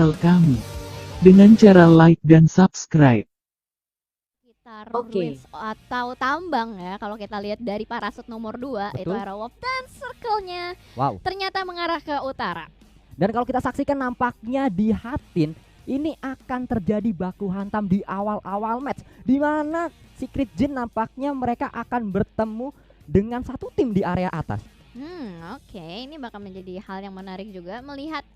channel kami dengan cara like dan subscribe. Gitar Oke. Ruins atau tambang ya, kalau kita lihat dari parasut nomor 2 itu Betul. arrow of dan circle-nya Wow. ternyata mengarah ke utara. Dan kalau kita saksikan nampaknya di Hatin ini akan terjadi baku hantam di awal-awal match, di mana Secret Gen nampaknya mereka akan bertemu dengan satu tim di area atas. Oke, ini bakal menjadi hal yang menarik juga melihat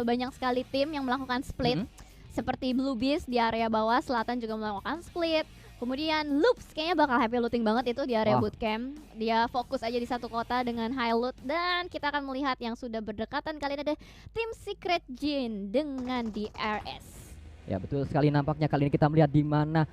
banyak sekali tim yang melakukan split. Seperti Blue Beast di area bawah selatan juga melakukan split. Kemudian Loops kayaknya bakal happy looting banget itu di area Wah. bootcamp. Dia fokus aja di satu kota dengan high loot. Dan kita akan melihat yang sudah berdekatan kali ini ada tim Secret Jin dengan DRS. Ya betul sekali, nampaknya kali ini kita melihat di mana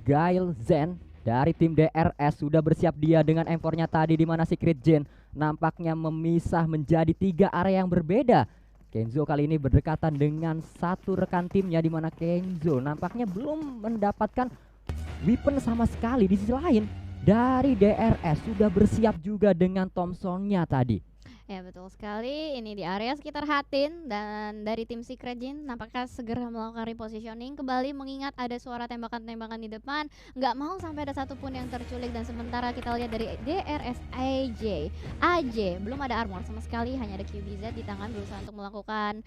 Gail Zen dari tim DRS sudah bersiap dia dengan M4-nya tadi, di mana Secret Gen nampaknya memisah menjadi 3 area yang berbeda. Kenzo kali ini berdekatan dengan satu rekan timnya, di mana Kenzo nampaknya belum mendapatkan weapon sama sekali. Di sisi lain dari DRS sudah bersiap juga dengan Thompson-nya tadi. Ya betul sekali, ini di area sekitar Hatin. Dan dari tim Secret Jin nampaknya segera melakukan repositioning kembali, mengingat ada suara tembakan-tembakan di depan. Nggak mau sampai ada satupun yang terculik. Dan sementara kita lihat dari DRS AJ belum ada armor sama sekali, hanya ada QBZ di tangan, berusaha untuk melakukan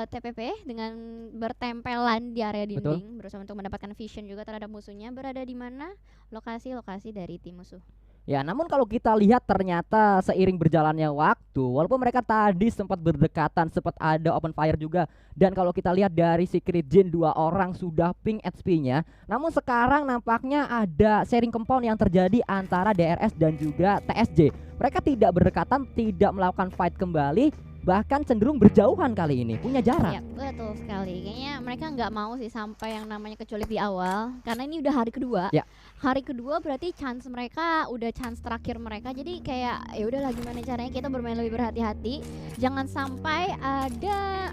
TPP dengan bertempelan di area dinding. Berusaha untuk mendapatkan vision juga terhadap musuhnya berada di mana lokasi-lokasi dari tim musuh. Ya, namun kalau kita lihat ternyata seiring berjalannya waktu, walaupun mereka tadi sempat berdekatan, sempat ada open fire juga, dan kalau kita lihat dari Secret Jin 2 orang sudah ping HP-nya, namun sekarang nampaknya ada sharing compound yang terjadi antara DRS dan juga TSJ. Mereka tidak berdekatan, tidak melakukan fight kembali, bahkan cenderung berjauhan kali ini, punya jarak. Ya betul sekali, kayaknya mereka nggak mau sih sampai yang namanya keculik di awal, karena ini udah hari kedua. Ya. Hari kedua berarti chance mereka udah chance terakhir mereka, jadi kayak ya udahlah gimana caranya kita bermain lebih berhati-hati, jangan sampai ada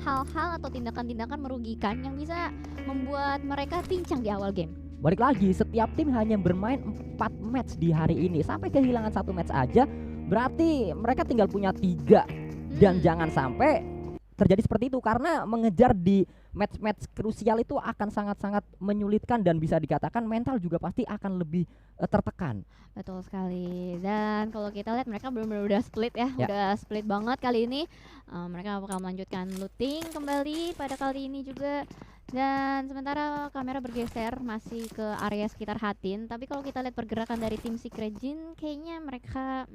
hal-hal atau tindakan-tindakan merugikan yang bisa membuat mereka pincang di awal game. Balik lagi, setiap tim hanya bermain 4 match di hari ini, sampai kehilangan 1 match aja berarti mereka tinggal punya 3. Dan jangan sampai terjadi seperti itu, karena mengejar di match-match krusial itu akan sangat-sangat menyulitkan, dan bisa dikatakan mental juga pasti akan lebih tertekan. Betul sekali. Dan kalau kita lihat mereka benar-benar udah split ya, udah split banget kali ini. Mereka bakal melanjutkan looting kembali pada kali ini juga. Dan sementara kamera bergeser masih ke area sekitar Hatin. Tapi kalau kita lihat pergerakan dari tim Secret Jin, kayaknya mereka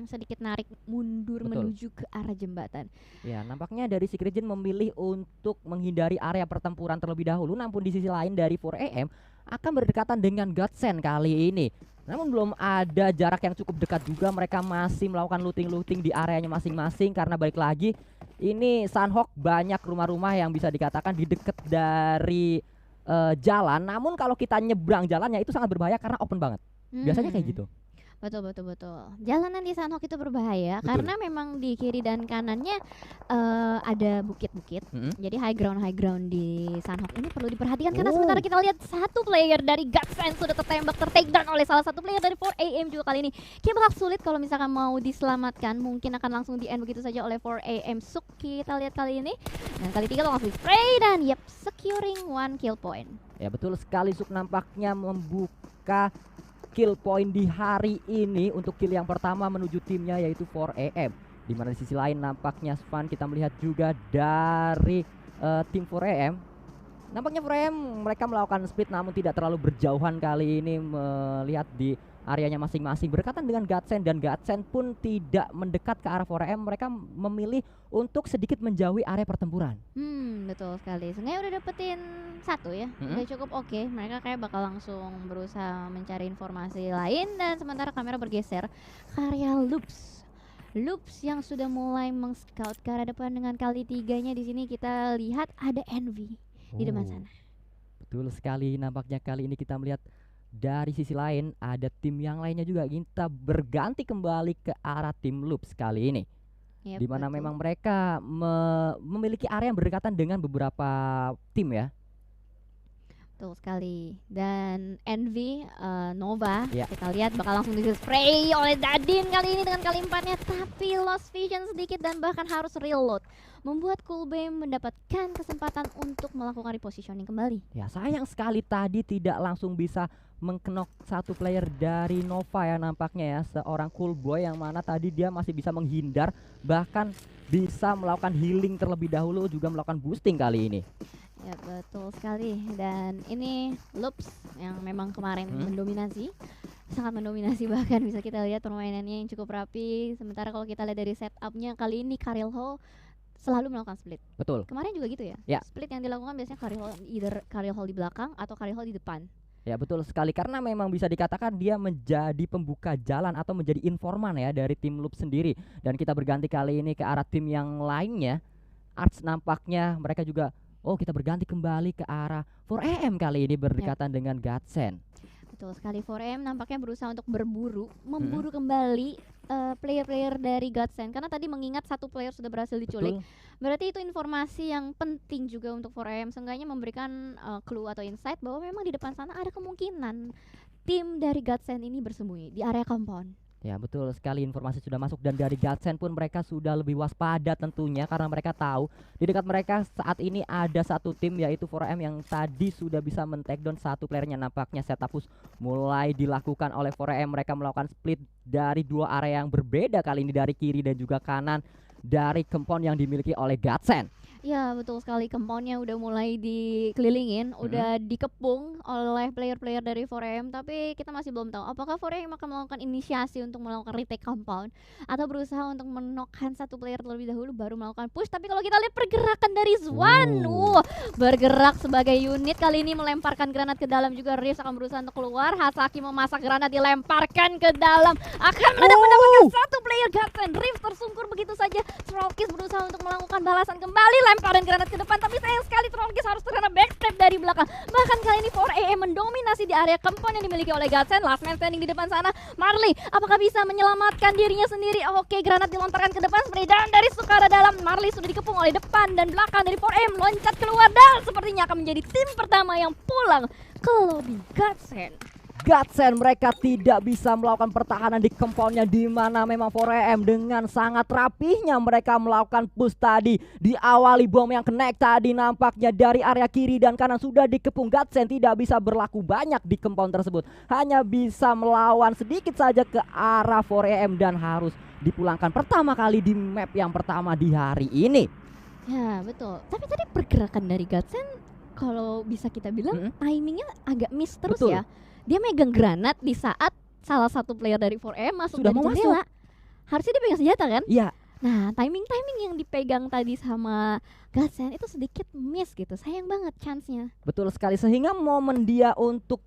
sedikit narik mundur. Betul. Menuju ke arah jembatan. Ya, nampaknya dari Secret Jin memilih untuk menghindari area pertempuran terlebih dahulu. Namun di sisi lain dari 4AM akan berdekatan dengan Godsend kali ini. Namun belum ada jarak yang cukup dekat juga, mereka masih melakukan looting-looting di areanya masing-masing, karena balik lagi ini Sunhawk banyak rumah-rumah yang bisa dikatakan di dekat dari jalan. Namun kalau kita nyebrang jalannya itu sangat berbahaya karena open banget. Biasanya kayak gitu. Betul. Jalanan di Sunhawk itu berbahaya. Betul. Karena memang di kiri dan kanannya ada bukit-bukit. Jadi high ground di Sunhawk ini perlu diperhatikan, karena sementara kita lihat satu player dari Godsend sudah tertake down oleh salah satu player dari 4AM juga kali ini. Kayak bakal sulit kalau misalkan mau diselamatkan, mungkin akan langsung di end begitu saja oleh 4AM Suk. Kita lihat kali ini. Dan kali 3 langsung spray dan securing 1 kill point. Ya betul sekali, Suk nampaknya membuka kill point di hari ini untuk kill yang pertama menuju timnya, yaitu 4AM. Dimana di sisi lain nampaknya Svan kita melihat juga dari tim 4AM. Nampaknya 4AM mereka melakukan split namun tidak terlalu berjauhan kali ini, melihat di areanya masing-masing berdekatan dengan Godsend, dan Godsend pun tidak mendekat ke arah 4AM. Mereka memilih untuk sedikit menjauhi area pertempuran. Betul sekali. Sebenarnya udah dapetin 1 ya, udah cukup oke. Mereka kayak bakal langsung berusaha mencari informasi lain. Dan sementara kamera bergeser ke area Loops yang sudah mulai meng-scout ke arah depan. Dengan kali 3-nya di sini kita lihat ada Envy di depan sana. Betul sekali, nampaknya kali ini kita melihat dari sisi lain ada tim yang lainnya juga. Kita berganti kembali ke arah tim Loops kali ini. Yep, di mana betul. memang mereka memiliki area yang berdekatan dengan beberapa tim ya. Betul sekali. Dan Envy Nova Ya. kita lihat bakal langsung di-spray oleh Dadin kali ini dengan kali 4-nya, tapi lost vision sedikit dan bahkan harus reload, membuat Coolbeam mendapatkan kesempatan untuk melakukan repositioning kembali. Ya sayang sekali tadi tidak langsung bisa mengknok satu player dari Nova ya nampaknya ya, seorang Cool Boy yang mana tadi dia masih bisa menghindar, bahkan bisa melakukan healing terlebih dahulu, juga melakukan boosting kali ini. Ya betul sekali. Dan ini Loops yang memang kemarin mendominasi, sangat mendominasi, bahkan bisa kita lihat permainannya yang cukup rapi. Sementara kalau kita lihat dari setupnya kali ini Karel Hall selalu melakukan split. Betul. Kemarin juga gitu ya. Ya. Split yang dilakukan biasanya Karel Hall di belakang atau Karel Hall di depan. Ya betul sekali, karena memang bisa dikatakan dia menjadi pembuka jalan atau menjadi informan ya dari tim Loop sendiri. Dan kita berganti kali ini ke arah tim yang lainnya. Arts nampaknya mereka juga, oh kita berganti kembali ke arah 4AM kali ini berdekatan dengan Godsend. Betul sekali. 4AM nampaknya berusaha untuk memburu kembali player-player dari Godsend, karena tadi mengingat satu player sudah berhasil diculik. Betul. Berarti itu informasi yang penting juga untuk 4AM, seenggaknya memberikan clue atau insight bahwa memang di depan sana ada kemungkinan tim dari Godsend ini bersembunyi di area compound. Ya betul sekali, informasi sudah masuk dan dari Godsend pun mereka sudah lebih waspada tentunya, karena mereka tahu di dekat mereka saat ini ada satu tim yaitu 4AM yang tadi sudah bisa men-take down satu playernya. Nampaknya setup push mulai dilakukan oleh 4AM, mereka melakukan split dari dua area yang berbeda kali ini, dari kiri dan juga kanan dari compound yang dimiliki oleh Godsend. Ya betul sekali, compoundnya udah mulai dikelilingin, udah dikepung oleh player-player dari 4AM, tapi kita masih belum tahu apakah 4AM akan melakukan inisiasi untuk melakukan retake compound atau berusaha untuk menokkan satu player terlebih dahulu baru melakukan push. Tapi kalau kita lihat pergerakan dari Zwan, bergerak sebagai unit kali ini, melemparkan granat ke dalam, juga Reeves akan berusaha untuk keluar. Hasaki memasak granat, dilemparkan ke dalam, akan mendapatkan satu player Godsend. Reeves tersungkur begitu saja. Trollkiss berusaha untuk melakukan balasan kembali, lemparan granat ke depan, tapi sayang sekali Trollkiss harus terkena backstep dari belakang. Bahkan kali ini 4AM mendominasi di area compound yang dimiliki oleh Godsend. Last man standing di depan sana, Marley apakah bisa menyelamatkan dirinya sendiri? Oke, granat dilontarkan ke depan, spray down dari Sukara dalam. Marley sudah dikepung oleh depan dan belakang dari 4AM, loncat keluar dan sepertinya akan menjadi tim pertama yang pulang ke lobby Godsend. Godsend mereka tidak bisa melakukan pertahanan di compoundnya, di mana memang 4AM dengan sangat rapihnya mereka melakukan push tadi. Diawali bom yang connect tadi, nampaknya dari area kiri dan kanan sudah dikepung. Godsend tidak bisa berlaku banyak di compound tersebut, hanya bisa melawan sedikit saja ke arah 4AM dan harus dipulangkan pertama kali di map yang pertama di hari ini. Ya betul, tapi tadi pergerakan dari Godsend kalau bisa kita bilang timingnya agak miss terus. Betul. Ya. Dia megang granat di saat salah satu player dari 4AM masuk Sudah dari mau jendela. Harusnya dia pegang senjata kan? Iya. Nah, timing yang dipegang tadi sama Godsend itu sedikit miss gitu. Sayang banget chance-nya. Betul sekali, sehingga momen dia untuk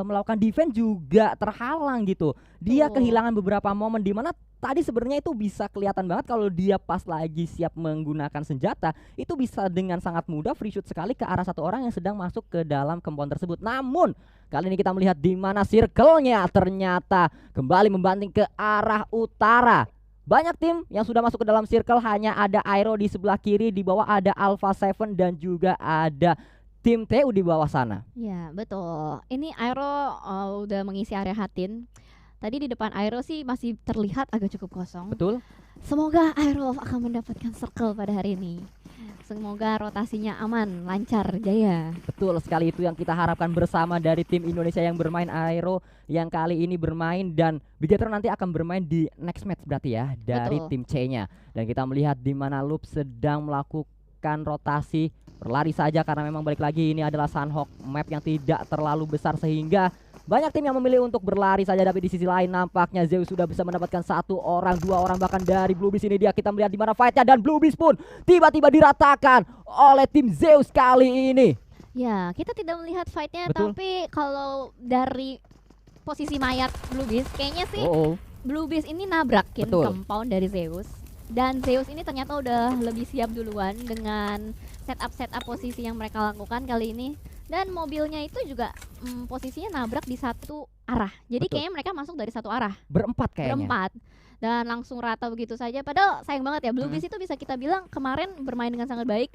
melakukan defense juga terhalang gitu. Dia Betul. kehilangan beberapa momen di mana tadi sebenarnya itu bisa kelihatan banget kalau dia pas lagi siap menggunakan senjata, itu bisa dengan sangat mudah free shoot sekali ke arah satu orang yang sedang masuk ke dalam compound tersebut. Namun kali ini kita melihat di mana circle-nya ternyata kembali membanting ke arah utara. Banyak tim yang sudah masuk ke dalam circle, hanya ada Aero di sebelah kiri, di bawah ada Alpha 7 dan juga ada tim TU di bawah sana. Ya betul. Ini Aero udah mengisi area Hatin. Tadi di depan Aero sih masih terlihat agak cukup kosong. Betul. Semoga Aero akan mendapatkan circle pada hari ini. Semoga rotasinya aman, lancar, jaya. Betul sekali, itu yang kita harapkan bersama dari tim Indonesia yang bermain Aero yang kali ini bermain, dan Bigetron nanti akan bermain di next match berarti ya dari Betul. tim C-nya. Dan kita melihat di mana Loop sedang melakukan rotasi, berlari saja karena memang balik lagi ini adalah Sunhawk, map yang tidak terlalu besar sehingga banyak tim yang memilih untuk berlari saja. Tapi di sisi lain nampaknya Zeus sudah bisa mendapatkan satu orang, dua orang bahkan dari Bluebeast. Ini dia, kita melihat di mana fightnya, dan Bluebeast pun tiba-tiba diratakan oleh tim Zeus kali ini. Ya, kita tidak melihat fightnya, Betul. tapi kalau dari posisi mayat Bluebeast, kayaknya sih Bluebeast ini nabrakin Betul. compound dari Zeus. Dan Zeus ini ternyata udah lebih siap duluan dengan setup posisi yang mereka lakukan kali ini. Dan mobilnya itu juga posisinya nabrak di satu arah. Jadi Betul. kayaknya mereka masuk dari satu arah. Berempat kayaknya. Berempat. Dan langsung rata begitu saja. Padahal sayang banget ya, Bluebeast itu bisa kita bilang kemarin bermain dengan sangat baik.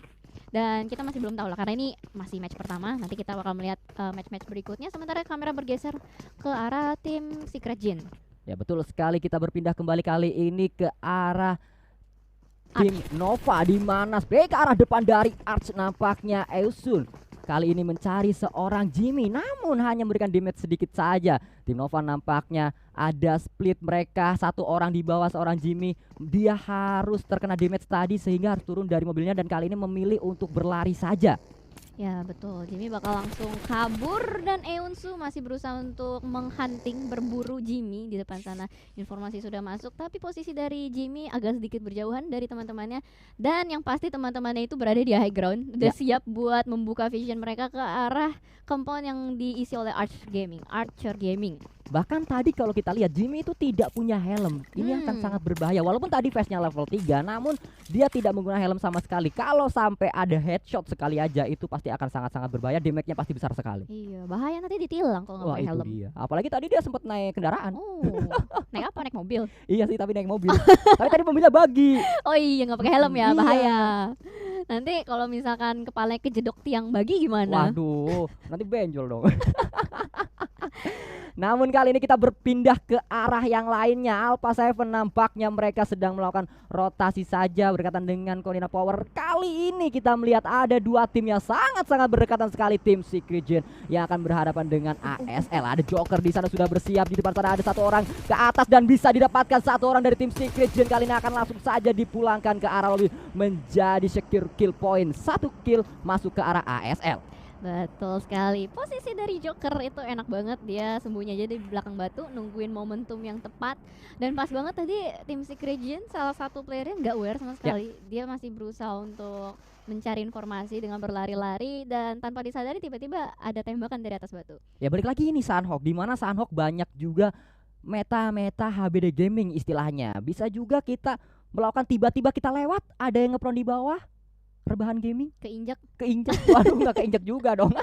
Dan kita masih belum tahu lah karena ini masih match pertama. Nanti kita bakal melihat match-match berikutnya. Sementara kamera bergeser ke arah tim Secret Jin. Ya betul sekali, kita berpindah kembali kali ini ke arah tim Nova, di mana ke arah depan dari Arch nampaknya Eusun kali ini mencari seorang Jimmy, namun hanya memberikan damage sedikit saja. Tim Nova nampaknya ada split, mereka satu orang di bawah seorang Jimmy. Dia harus terkena damage tadi sehingga harus turun dari mobilnya dan kali ini memilih untuk berlari saja. Ya betul, Jimmy bakal langsung kabur dan Eunsu masih berusaha untuk menghunting, berburu Jimmy di depan sana. Informasi sudah masuk, tapi posisi dari Jimmy agak sedikit berjauhan dari teman-temannya. Dan yang pasti teman-temannya itu berada di high ground, udah siap buat membuka vision mereka ke arah compound yang diisi oleh Archer Gaming. Bahkan tadi kalau kita lihat Jimmy itu tidak punya helm. Ini akan sangat berbahaya. Walaupun tadi face-nya level 3, namun dia tidak menggunakan helm sama sekali. Kalau sampai ada headshot sekali aja itu pasti akan sangat-sangat berbahaya. Damage-nya pasti besar sekali. Iya, bahaya nanti ditilang kalau nggak Wah pakai itu helm. dia. Apalagi tadi dia sempat naik kendaraan. Oh, naik apa? Naik mobil? Iya sih, tapi naik mobil. Tapi tadi mobilnya bagi. Oh iya, nggak pakai helm ya, Iya. bahaya. Nanti kalau misalkan kepalanya kejedok tiang bagi gimana? Waduh, nanti benjol dong. Namun kali ini kita berpindah ke arah yang lainnya. Alpha 7 nampaknya mereka sedang melakukan rotasi saja berkaitan dengan Corina Power. Kali ini kita melihat ada dua tim yang sangat-sangat berdekatan sekali. Tim Secret Jin yang akan berhadapan dengan ASL. Ada Joker di sana sudah bersiap, di depan sana ada satu orang ke atas dan bisa didapatkan satu orang dari tim Secret Jin. Kali ini akan langsung saja dipulangkan ke arah lobby menjadi secure kill point. 1 kill masuk ke arah ASL. Betul sekali. Posisi dari Joker itu enak banget, dia sembunyi aja di belakang batu nungguin momentum yang tepat. Dan pas banget tadi tim Secret Jin salah satu playernya nggak aware sama sekali. Dia masih berusaha untuk mencari informasi dengan berlari-lari dan tanpa disadari tiba-tiba ada tembakan dari atas batu. Ya balik lagi ini Sanhok, di mana Sanhok banyak juga meta-meta HBD gaming istilahnya. Bisa juga kita melakukan tiba-tiba kita lewat, ada yang ngepron di bawah. Rebahan gaming Keinjak. waduh nggak keinjak juga dong.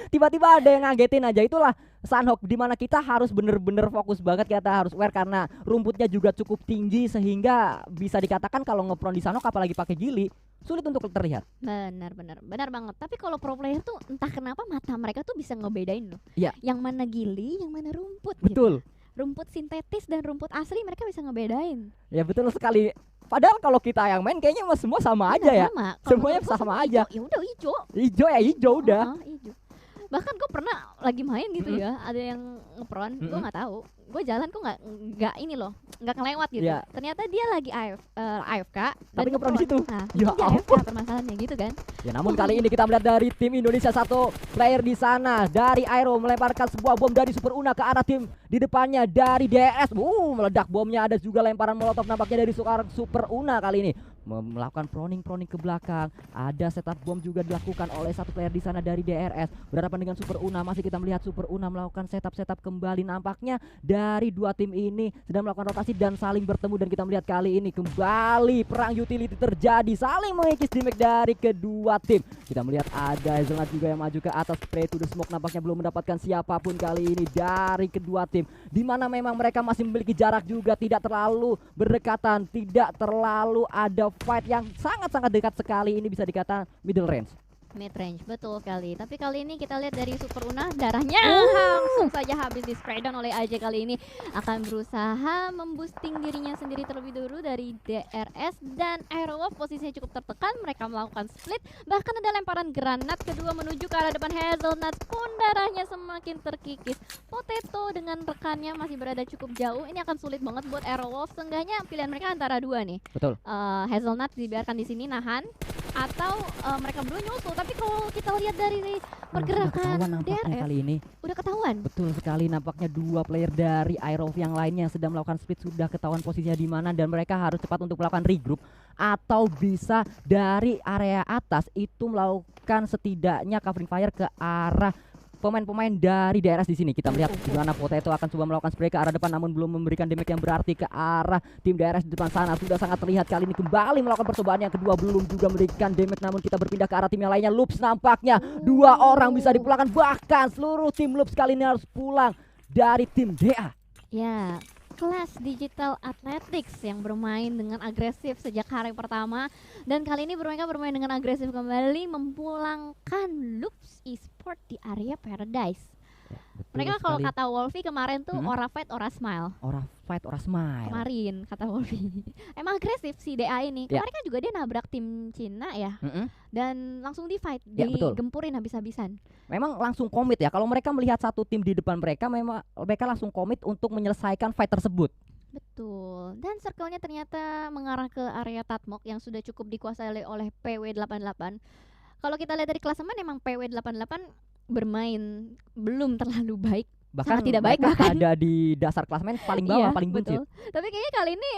Tiba-tiba ada yang ngagetin aja. Itulah Sanhok, dimana kita harus bener-bener fokus banget, kita harus aware karena rumputnya juga cukup tinggi sehingga bisa dikatakan kalau ngepron di Sanhok apalagi pakai gili sulit untuk terlihat. Benar banget. Tapi kalau pro player tuh entah kenapa mata mereka tuh bisa ngebedain loh. Iya. Yang mana gili, yang mana rumput. Gitu. Betul. Rumput sintetis dan rumput asli mereka bisa ngebedain. Ya betul sekali. Padahal kalau kita yang main kayaknya semua sama aja ya. Sama. Kalau Semuanya menurut gua sama semua aja. hijau, ya udah hijau. Hijau ya hijau udah. Hijau. Bahkan gue pernah lagi main gitu ya, ada yang ngepron, gue nggak tahu, gue jalan kok nggak ini loh, nggak kelewat gitu. Iya. Ternyata dia lagi AFK, Tapi ngepron di situ. Nah, Ya itu dia AFK permasalahannya gitu kan. Ya namun kali ini kita melihat dari tim Indonesia satu player di sana dari Aero melemparkan sebuah bom dari Super Una ke arah tim di depannya dari DS. Meledak bomnya, ada juga lemparan molotov nampaknya dari Super Una kali ini. Melakukan proning ke belakang. Ada setup bom juga dilakukan oleh satu player di sana dari DRS. Berhadapan dengan Super Una, masih kita melihat Super Una melakukan setup kembali. Nampaknya dari dua tim ini sedang melakukan rotasi dan saling bertemu, dan kita melihat kali ini kembali perang utility terjadi, saling mengikis damage dari kedua tim. Kita melihat ada Hazelnut juga yang maju ke atas, spray to the smoke nampaknya belum mendapatkan siapapun kali ini dari kedua tim, di mana memang mereka masih memiliki jarak juga, tidak terlalu berdekatan, tidak terlalu ada fight yang sangat-sangat dekat sekali. Ini bisa dikatakan middle range. Mid range, betul sekali. Tapi kali ini kita lihat dari Super Una, darahnya langsung saja habis di spray down oleh AJ. Kali ini akan berusaha memboosting dirinya sendiri terlebih dahulu dari DRS, dan Aerowolf posisinya cukup tertekan. Mereka melakukan split, bahkan ada lemparan granat kedua menuju ke arah depan Hazelnut pun darahnya semakin terkikis. Potato dengan rekannya masih berada cukup jauh. Ini akan sulit banget buat Aerowolf. Seenggaknya pilihan mereka antara dua nih. Betul. Hazelnut dibiarkan di sini nahan, atau mereka belum nyusul. Tapi kalau kita lihat dari pergerakan DRF kali ini udah ketahuan. betul sekali, nampaknya dua player dari Aerowolf yang lainnya yang sedang melakukan split sudah ketahuan posisinya di mana, dan mereka harus cepat untuk melakukan regroup atau bisa dari area atas itu melakukan setidaknya covering fire ke arah pemain-pemain dari DRS di sini. Kita melihat di mana Potato akan coba melakukan spray ke arah depan, namun belum memberikan damage yang berarti ke arah tim DRS di depan sana. Sudah sangat terlihat kali ini kembali melakukan percobaan yang kedua, belum juga memberikan damage. Namun kita berpindah ke arah tim yang lainnya. Loops nampaknya dua orang bisa dipulangkan, bahkan seluruh tim Loops kali ini harus pulang dari tim DA. Ya, Class Digital Athletics yang bermain dengan agresif sejak hari pertama, dan kali ini mereka bermain dengan agresif kembali memulangkan Loops Esport di area Paradise. Betul Mereka kalau sekali. kata Wolfie kemarin tuh Hmm? ora fight ora smile. Ora fight, ora smile. Kemarin kata Wolfie. Emang agresif si DA ini. Ya. Kemarin kan juga dia nabrak tim Cina ya, Mm-mm. dan langsung di fight, Ya, betul. digempurin habis-habisan. Memang langsung komit ya. Kalau mereka melihat satu tim di depan mereka, memang mereka langsung komit untuk menyelesaikan fight tersebut. Betul. Dan circle-nya ternyata mengarah ke area Tatmok yang sudah cukup dikuasai oleh PW88. Kalau kita lihat dari klasemen emang PW88 bermain belum terlalu baik. Bahkan Sangat tidak baik mereka bahkan. ada di dasar klasemen paling bawah, Iya, paling buncit. betul. Tapi kayaknya kali ini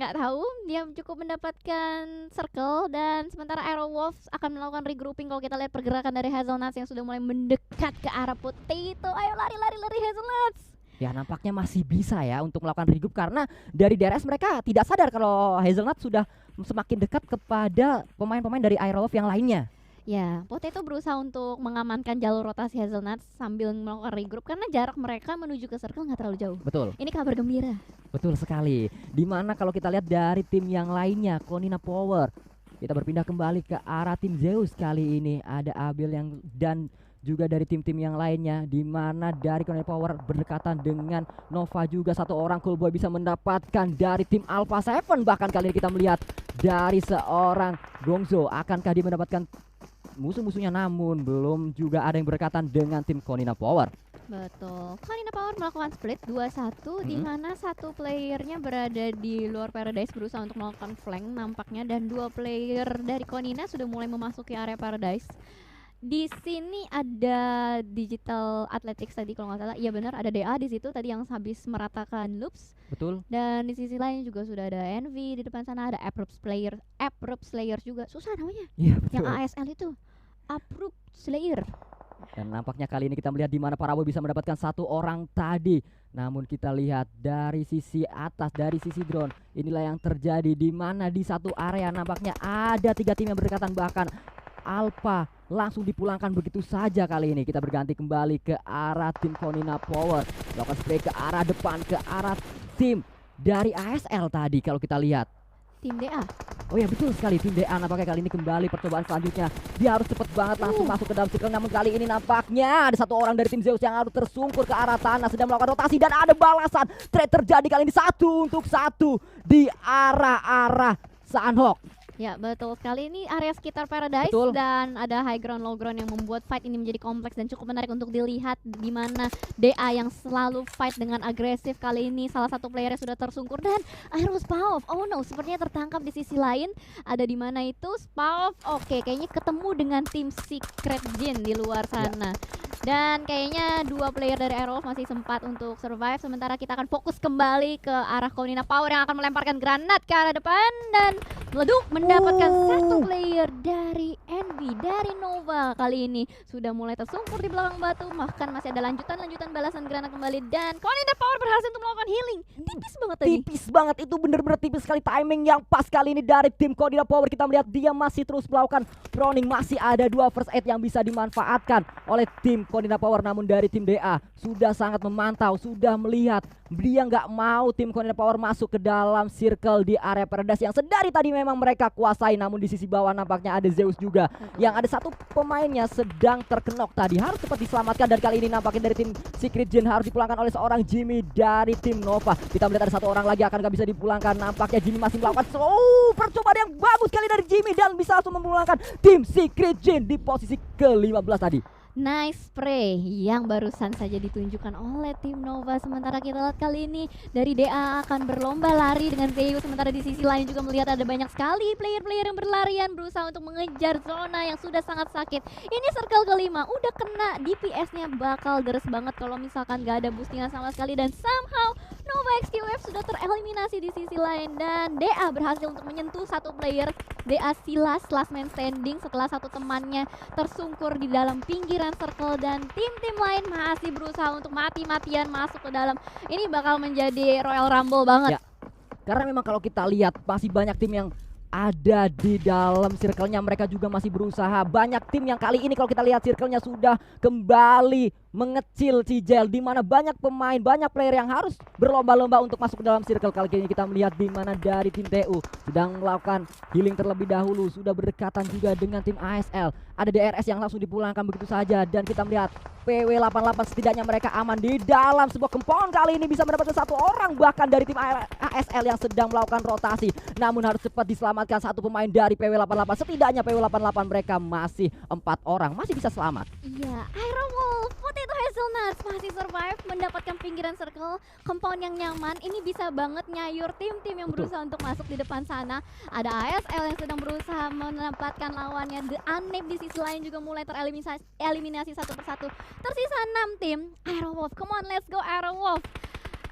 nggak tahu, dia cukup mendapatkan circle, dan sementara Arrow Wolves akan melakukan regrouping. Kalau kita lihat pergerakan dari Hazelnuts yang sudah mulai mendekat ke arah Potato. Ayo lari Hazelnuts. Ya nampaknya masih bisa ya untuk melakukan regroup karena dari DRS mereka tidak sadar kalau Hazelnut sudah semakin dekat kepada pemain-pemain dari Aerolove yang lainnya. Ya, Potato berusaha untuk mengamankan jalur rotasi Hazelnuts sambil melakukan regroup karena jarak mereka menuju ke circle nggak terlalu jauh. Betul, Ini kabar gembira. betul sekali. Dimana kalau kita lihat dari tim yang lainnya, Konina Power, kita berpindah kembali ke arah tim Zeus kali ini. Ada Abil yang dan juga dari tim-tim yang lainnya, di mana dari Konina Power berdekatan dengan Nova juga satu orang Coolboy bisa mendapatkan dari tim Alpha Seven. Bahkan kali ini kita melihat dari seorang Gongzo, akankah dia mendapatkan musuh-musuhnya, namun belum juga ada yang berdekatan dengan tim Konina Power. Betul. Konina Power melakukan split 2-1 di mana satu playernya berada di luar Paradise berusaha untuk melakukan flank nampaknya, dan dua player dari Konina sudah mulai memasuki area Paradise. Di sini ada Digital Athletics tadi kalau nggak salah. Iya benar, ada DA di situ tadi yang habis meratakan Loops. Betul. Dan di sisi lain juga sudah ada Envy, di depan sana ada Abrupt Slayer juga. Susah namanya. Iya Yang betul. ASL itu Abrupt Slayer. Dan nampaknya kali ini kita melihat di mana Paraboy bisa mendapatkan satu orang tadi. Namun kita lihat dari sisi atas, dari sisi drone, inilah yang terjadi di mana di satu area nampaknya ada 3 tim yang berdekatan, bahkan Alpha langsung dipulangkan begitu saja. Kali ini kita berganti kembali ke arah tim Konina Power, melakukan spray ke arah depan, ke arah tim dari ASL tadi kalau kita lihat. Tim DA. Oh ya betul sekali, tim DA nampaknya kali ini kembali percobaan selanjutnya. Dia harus cepet banget langsung masuk ke dalam circle, namun kali ini nampaknya ada satu orang dari tim Zeus yang harus tersungkur ke arah tanah, sedang melakukan rotasi dan ada balasan. Trade terjadi kali ini 1-1 di arah Sunhawk. Ya betul sekali, ini area sekitar Paradise. Betul. Dan ada high ground low ground yang membuat fight ini menjadi kompleks dan cukup menarik untuk dilihat, di mana DA yang selalu fight dengan agresif kali ini salah satu playernya sudah tersungkur, dan akhirnya Spaov, oh no, sepertinya tertangkap di sisi lain. Ada di mana itu Spaov? Oke, kayaknya ketemu dengan tim Secret Jin di luar sana. Dan kayaknya dua player dari Aerolove masih sempat untuk survive. Sementara kita akan fokus kembali ke arah Konina Power yang akan melemparkan granat ke arah depan dan meleduk, mendapatkan satu player dari Envy, dari Nova. Kali ini sudah mulai tersungkur di belakang batu, bahkan masih ada lanjutan balasan granat kembali, dan Konina Power berhasil untuk melakukan healing. Tipis banget tadi. Tipis banget, itu bener-bener tipis sekali, timing yang pas kali ini dari tim Konina Power. Kita melihat dia masih terus melakukan proning, masih ada 2 first aid yang bisa dimanfaatkan oleh tim Konina Power. Namun dari tim DA sudah sangat memantau, sudah melihat, dia nggak mau tim Konina Power masuk ke dalam circle di area Paradise yang sedari tadi memang mereka kuasai. Namun di sisi bawah nampaknya ada Zeus juga, yang ada satu pemainnya sedang terkenok tadi, harus cepat diselamatkan. Dan kali ini nampaknya dari tim Secret Jin harus dipulangkan oleh seorang Jimmy dari tim Nova. Kita melihat ada satu orang lagi, akan nggak bisa dipulangkan. Nampaknya Jimmy masih melakukan percobaan yang bagus kali dari Jimmy dan bisa langsung memulangkan tim Secret Jin di posisi ke-15 tadi. Nice spray yang barusan saja ditunjukkan oleh tim Nova. Sementara kita lihat kali ini dari DA akan berlomba lari dengan Zeus. Sementara di sisi lain juga melihat ada banyak sekali player-player yang berlarian berusaha untuk mengejar zona yang sudah sangat sakit. Ini circle kelima, udah kena DPS-nya bakal deres banget kalau misalkan gak ada boostingan sama sekali. Dan somehow Nova XQF sudah tereliminasi di sisi lain, dan DA berhasil untuk menyentuh satu player. DA Silas last man standing setelah satu temannya tersungkur di dalam pinggiran circle, dan tim-tim lain masih berusaha untuk mati-matian masuk ke dalam. Ini bakal menjadi Royal Rumble banget. Ya, karena memang kalau kita lihat masih banyak tim yang ada di dalam circle-nya, mereka juga masih berusaha. Banyak tim yang kali ini kalau kita lihat circle-nya sudah kembali mengecil Cijel, di mana banyak pemain, banyak player yang harus berlomba-lomba untuk masuk ke dalam circle. Kali ini kita melihat di mana dari tim TU sedang melakukan healing terlebih dahulu, sudah berdekatan juga dengan tim ASL. Ada DRS yang langsung dipulangkan begitu saja, dan kita melihat PW88 setidaknya mereka aman di dalam sebuah compound. Kali ini bisa mendapatkan satu orang bahkan dari tim ASL yang sedang melakukan rotasi, namun harus cepat diselamatkan satu pemain dari PW88. Setidaknya PW88 mereka masih 4 orang, masih bisa selamat. Iya, Aerowolf, Potato Hazelnuts masih survive, mendapatkan pinggiran circle, compound yang nyaman. Ini bisa banget nyayur tim-tim yang Betul. berusaha untuk masuk di depan sana. Ada ASL yang sedang berusaha menempatkan lawannya. The Unnamed di sisi lain juga mulai tereliminasi satu persatu. Tersisa 6 tim. Aerowolf, come on, let's go Aerowolf.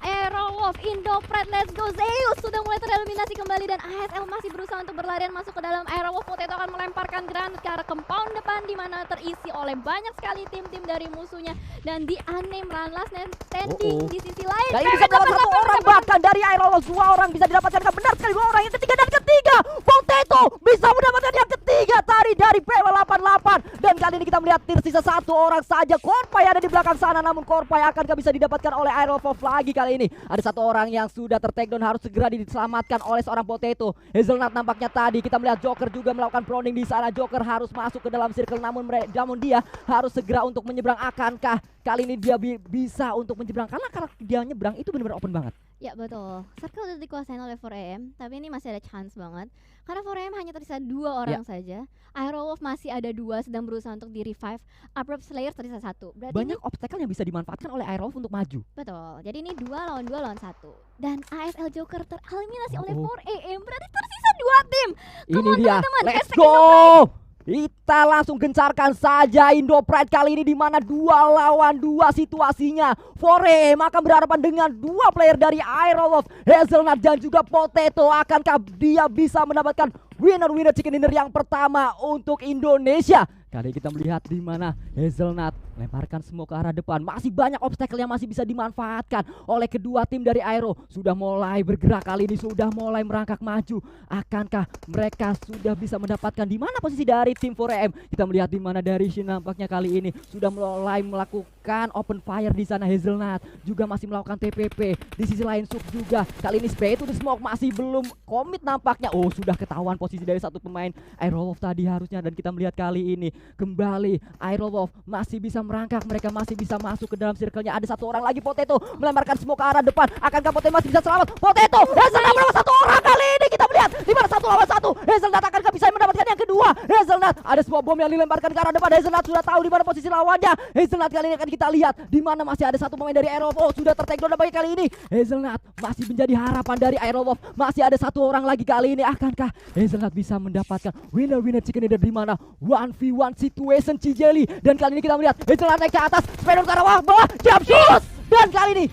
Aerowolf, Indopred, let's go. Zeus sudah mulai tereliminasi kembali dan ASL masih berusaha untuk berlarian masuk ke dalam. Aerowolf, Potato akan melemparkan granat ke arah compound depan di mana terisi oleh banyak sekali tim-tim dari musuhnya, dan di Unnamed run last standing di sisi lain. Kali ini bisa mendapatkan satu orang bahkan dari Aerowolf. 2 orang bisa didapatkan, benar sekali 2 orang. Yang ketiga dan ketiga, Potato bisa mendapatkan yang ketiga tadi dari PW88. Dan kali ini kita melihat tersisa 1 orang saja. Korpai ada di belakang sana, namun Korpai akankah bisa didapatkan oleh Aerowolf lagi. Kali ini ada 1 orang yang sudah tertakedown, harus segera diselamatkan oleh seorang Potato. Hazelnut nampaknya tadi kita melihat Joker juga melakukan proning di sana. Joker harus masuk ke dalam circle, namun dia harus segera untuk menyeberang. Akankah kali ini dia bisa untuk menyeberang? Karena dia nyeberang itu benar-benar open banget. Ya betul, circle udah dikuasain oleh 4AM, tapi ini masih ada chance banget karena 4AM hanya tersisa 2 orang saja. Aerowolf masih ada 2 sedang berusaha untuk di revive. Abrupt Slayer tersisa 1. Berarti Banyak obstacle yang bisa dimanfaatkan oleh Aerowolf untuk maju. betul. Jadi ini 2 lawan 2 lawan 1. Dan ASL Joker tereliminasi oleh 4AM. Berarti tersisa 2 tim. Ini on, dia, teman-teman, let's hashtag go. Kita langsung gencarkan saja Indopride kali ini, di mana 2 lawan 2 situasinya. 4AM akan berhadapan dengan 2 player dari Aerowolf, Hazelnut dan juga Potato. Akankah dia bisa mendapatkan winner chicken dinner yang pertama untuk Indonesia? Kali kita melihat di mana Hazelnut lemparkan semua ke arah depan. Masih banyak obstacle yang masih bisa dimanfaatkan oleh kedua tim dari Aero. Sudah mulai bergerak kali ini, sudah mulai merangkak maju. Akankah mereka sudah bisa mendapatkan di mana posisi dari tim 4AM? Kita melihat di mana dari Shin nampaknya kali ini sudah mulai melakukan open fire di sana. Hazelnut juga masih melakukan TPP. Di sisi lain Suk juga kali ini spray to the smoke masih belum komit nampaknya. Oh, sudah ketahuan posisi dari satu pemain Aerowolf tadi harusnya, dan kita melihat kali ini kembali Aerowolf masih bisa merangkak, mereka masih bisa masuk ke dalam circle-nya. Ada 1 orang lagi, Potato melemparkan semua ke arah depan. Akankah Potato masih bisa selamat? Potato Hazelnut berapa 1 orang kali ini? Kita melihat di mana 1 lawan 1. Hazelnut akankah bisa mendapatkan yang kedua? Hazelnut ada sebuah bom yang dilemparkan ke arah depan. Hazelnut sudah tahu di mana posisi lawannya. Hazelnut kali ini akan kita lihat di mana masih ada 1 pemain dari Aerowolf. Oh, sudah tertakedown bagi kali ini. Hazelnut masih menjadi harapan dari Aerowolf. Masih ada 1 orang lagi kali ini. Akankah Hazelnut bisa mendapatkan winner chicken dinner di mana 1v1 situation Cijeli? Dan kali ini kita melihat Hazelnut naik ke atas, sepeda ke arah bawah, jump shoot. Dan kali ini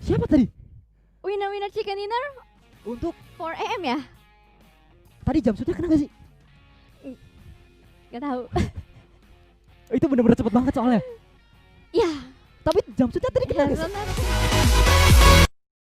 siapa tadi? winner chicken dinner Untuk 4AM ya? tadi jump shootnya kena gak sih? Gak tahu. Itu bener-bener cepet banget soalnya. Ya, Tapi jump shootnya tadi kena gak sih? Hazelnut.